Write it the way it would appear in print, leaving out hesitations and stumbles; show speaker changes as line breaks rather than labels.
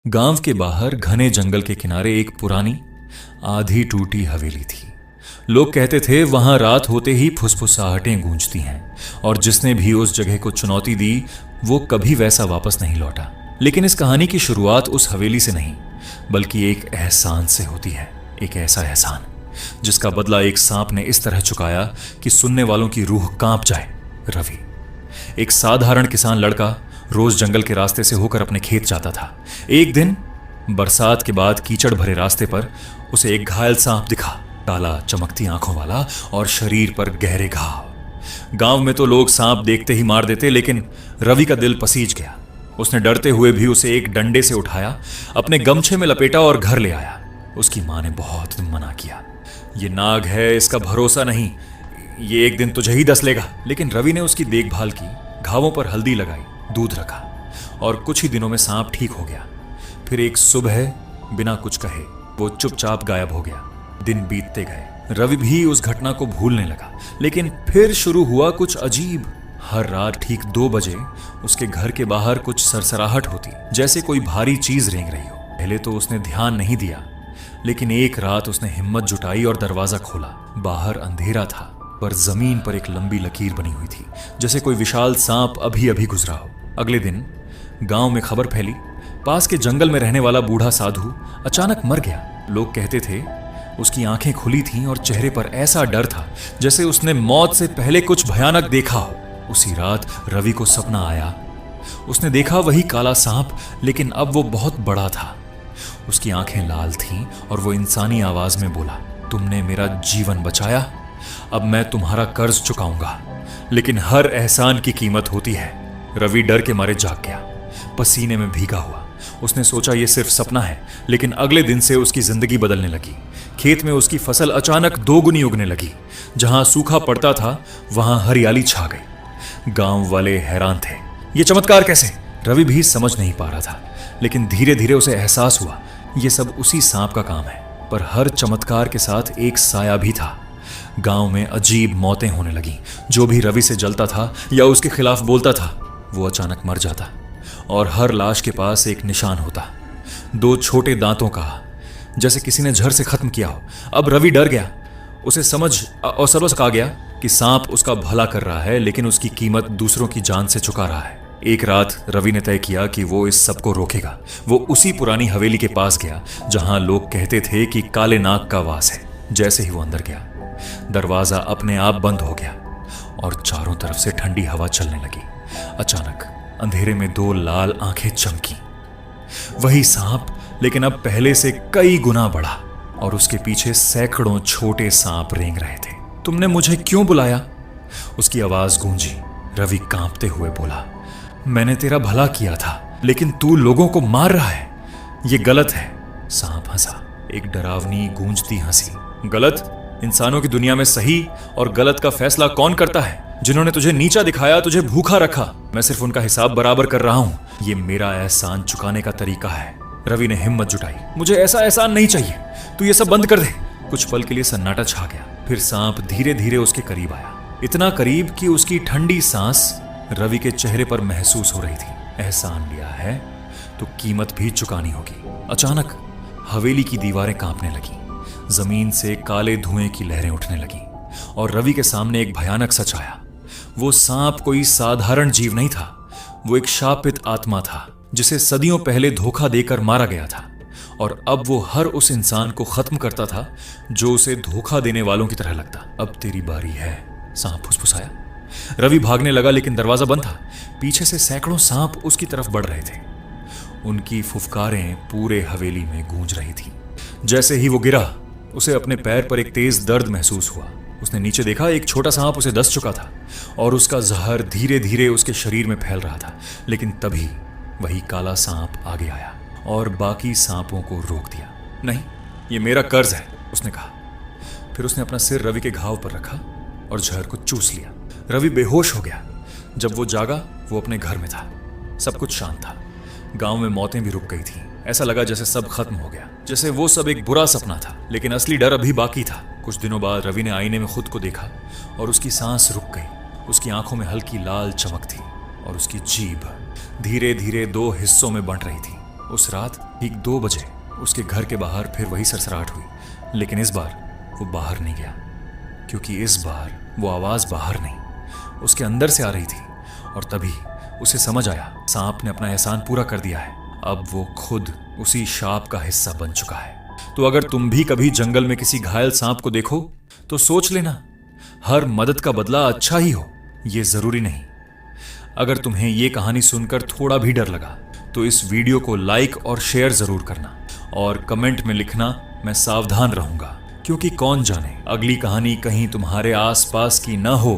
गांव के बाहर घने जंगल के किनारे एक पुरानी आधी टूटी हवेली थी। लोग कहते थे वहां रात होते ही फुसफुसाहटें गूंजती हैं और जिसने भी उस जगह को चुनौती दी वो कभी वैसा वापस नहीं लौटा। लेकिन इस कहानी की शुरुआत उस हवेली से नहीं बल्कि एक एहसान से होती है। एक ऐसा एहसान जिसका बदला एक सांप ने इस तरह चुकाया कि सुनने वालों की रूह कांप जाए। रवि एक साधारण किसान लड़का रोज जंगल के रास्ते से होकर अपने खेत जाता था। एक दिन बरसात के बाद कीचड़ भरे रास्ते पर उसे एक घायल सांप दिखा, काला चमकती आंखों वाला और शरीर पर गहरे घाव। गांव में तो लोग सांप देखते ही मार देते, लेकिन रवि का दिल पसीज गया। उसने डरते हुए भी उसे एक डंडे से उठाया, अपने गमछे में लपेटा और घर ले आया। उसकी मां ने बहुत मना किया, ये नाग है, इसका भरोसा नहीं, ये एक दिन तुझे ही डस लेगा। लेकिन रवि ने उसकी देखभाल की, घावों पर हल्दी लगाई, दूध रखा और कुछ ही दिनों में सांप ठीक हो गया। फिर एक सुबह बिना कुछ कहे वो चुपचाप गायब हो गया। दिन बीतते गए, रवि भी उस घटना को भूलने लगा, लेकिन फिर शुरू हुआ कुछ अजीब। हर रात ठीक 2 बजे उसके घर के बाहर कुछ सरसराहट होती, जैसे कोई भारी चीज रेंग रही हो। पहले तो उसने ध्यान नहीं दिया, लेकिन एक रात उसने हिम्मत जुटाई और दरवाजा खोला। बाहर अंधेरा था, पर जमीन पर एक लंबी लकीर बनी हुई थी, जैसे कोई विशाल सांप अभी अभी गुजरा हो। अगले दिन गांव में खबर फैली, पास के जंगल में रहने वाला बूढ़ा साधु अचानक मर गया। लोग कहते थे उसकी आंखें खुली थीं और चेहरे पर ऐसा डर था जैसे उसने मौत से पहले कुछ भयानक देखा हो। उसी रात रवि को सपना आया। उसने देखा वही काला सांप, लेकिन अब वो बहुत बड़ा था। उसकी आंखें लाल थीं और वो इंसानी आवाज में बोला, तुमने मेरा जीवन बचाया, अब मैं तुम्हारा कर्ज चुकाऊंगा, लेकिन हर एहसान की कीमत होती है। रवि डर के मारे जाग गया, पसीने में भीगा हुआ। उसने सोचा ये सिर्फ सपना है, लेकिन अगले दिन से उसकी जिंदगी बदलने लगी। खेत में उसकी फसल अचानक 2 गुनी उगने लगी। जहां सूखा पड़ता था वहां हरियाली छा गई। गांव वाले हैरान थे, ये चमत्कार कैसे? रवि भी समझ नहीं पा रहा था, लेकिन धीरे धीरे उसे एहसास हुआ ये सब उसी सांप का काम है। पर हर चमत्कार के साथ एक साया भी था। गांव में अजीब मौतें होने लगी। जो भी रवि से जलता था या उसके खिलाफ बोलता था वो अचानक मर जाता, और हर लाश के पास एक निशान होता, 2 छोटे दांतों का, जैसे किसी ने झर से खत्म किया हो। अब रवि डर गया। उसे समझ और समझ आ गया कि सांप उसका भला कर रहा है, लेकिन उसकी कीमत दूसरों की जान से चुका रहा है। एक रात रवि ने तय किया कि वो इस सब को रोकेगा। वो उसी पुरानी हवेली के पास गया जहां लोग कहते थे कि काले नाग का वास है। जैसे ही वो अंदर गया, दरवाजा अपने आप बंद हो गया और चारों तरफ से ठंडी हवा चलने लगी। अचानक अंधेरे में 2 लाल आंखें चमकी। वही सांप, लेकिन अब पहले से कई गुना बड़ा, और उसके पीछे सैकड़ों छोटे सांप रेंग रहे थे। तुमने मुझे क्यों बुलाया? उसकी आवाज गूंजी। रवि कांपते हुए बोला, मैंने तेरा भला किया था, लेकिन तू लोगों को मार रहा है, ये गलत है। सांप हंसा, एक डरावनी गूंजती हंसी। गलत? इंसानों की दुनिया में सही और गलत का फैसला कौन करता है? जिन्होंने तुझे नीचा दिखाया, तुझे भूखा रखा, मैं सिर्फ उनका हिसाब बराबर कर रहा हूं। ये मेरा एहसान चुकाने का तरीका है। रवि ने हिम्मत जुटाई, मुझे ऐसा एहसान नहीं चाहिए, तू ये सब बंद कर दे। कुछ पल के लिए सन्नाटा छा गया। फिर सांप धीरे धीरे उसके करीब आया, इतना करीब कि उसकी ठंडी सांस रवि के चेहरे पर महसूस हो रही थी। एहसान लिया है तो कीमत भी चुकानी होगी। अचानक हवेली की दीवारें कांपने लगी, जमीन से काले धुएं की लहरें उठने लगी, और रवि के सामने एक भयानक सच आया। वो सांप कोई साधारण जीव नहीं था, वो एक शापित आत्मा था जिसे सदियों पहले धोखा देकर मारा गया था, और अब वो हर उस इंसान को खत्म करता था जो उसे धोखा देने वालों की तरह लगता। अब तेरी बारी है, सांप फुसफुसाया। रवि भागने लगा, लेकिन दरवाजा बंद था। पीछे से सैकड़ों सांप उसकी तरफ बढ़ रहे थे। उनकी फुफकारें पूरे हवेली में गूंज रही थी। जैसे ही वो गिरा, उसे अपने पैर पर एक तेज दर्द महसूस हुआ। उसने नीचे देखा, एक छोटा सांप उसे डस चुका था और उसका जहर धीरे धीरे उसके शरीर में फैल रहा था। लेकिन तभी वही काला सांप आगे आया और बाकी सांपों को रोक दिया। नहीं, ये मेरा कर्ज है, उसने कहा। फिर उसने अपना सिर रवि के घाव पर रखा और जहर को चूस लिया। रवि बेहोश हो गया। जब वो जागा, वो अपने घर में था। सब कुछ शांत था। गांव में मौतें भी रुक गई थीं। ऐसा लगा जैसे सब खत्म हो गया, जैसे वो सब एक बुरा सपना था। लेकिन असली डर अभी बाकी था। कुछ दिनों बाद रवि ने आईने में खुद को देखा और उसकी सांस रुक गई। उसकी आंखों में हल्की लाल चमक थी और उसकी जीभ धीरे धीरे 2 हिस्सों में बंट रही थी। उस रात ठीक 2 बजे उसके घर के बाहर फिर वही सरसराहट हुई, लेकिन इस बार वो बाहर नहीं गया, क्योंकि इस बार वो आवाज बाहर नहीं, उसके अंदर से आ रही थी। और तभी उसे समझ आया, सांप ने अपना एहसान पूरा कर दिया है, अब वो खुद उसी शाप का हिस्सा बन चुका है। तो अगर तुम भी कभी जंगल में किसी घायल सांप को देखो तो सोच लेना, हर मदद का बदला अच्छा ही हो, ये जरूरी नहीं। अगर तुम्हें ये कहानी सुनकर थोड़ा भी डर लगा तो इस वीडियो को लाइक और शेयर जरूर करना, और कमेंट में लिखना मैं सावधान रहूंगा, क्योंकि कौन जाने अगली कहानी कहीं तुम्हारे आसपास की न हो।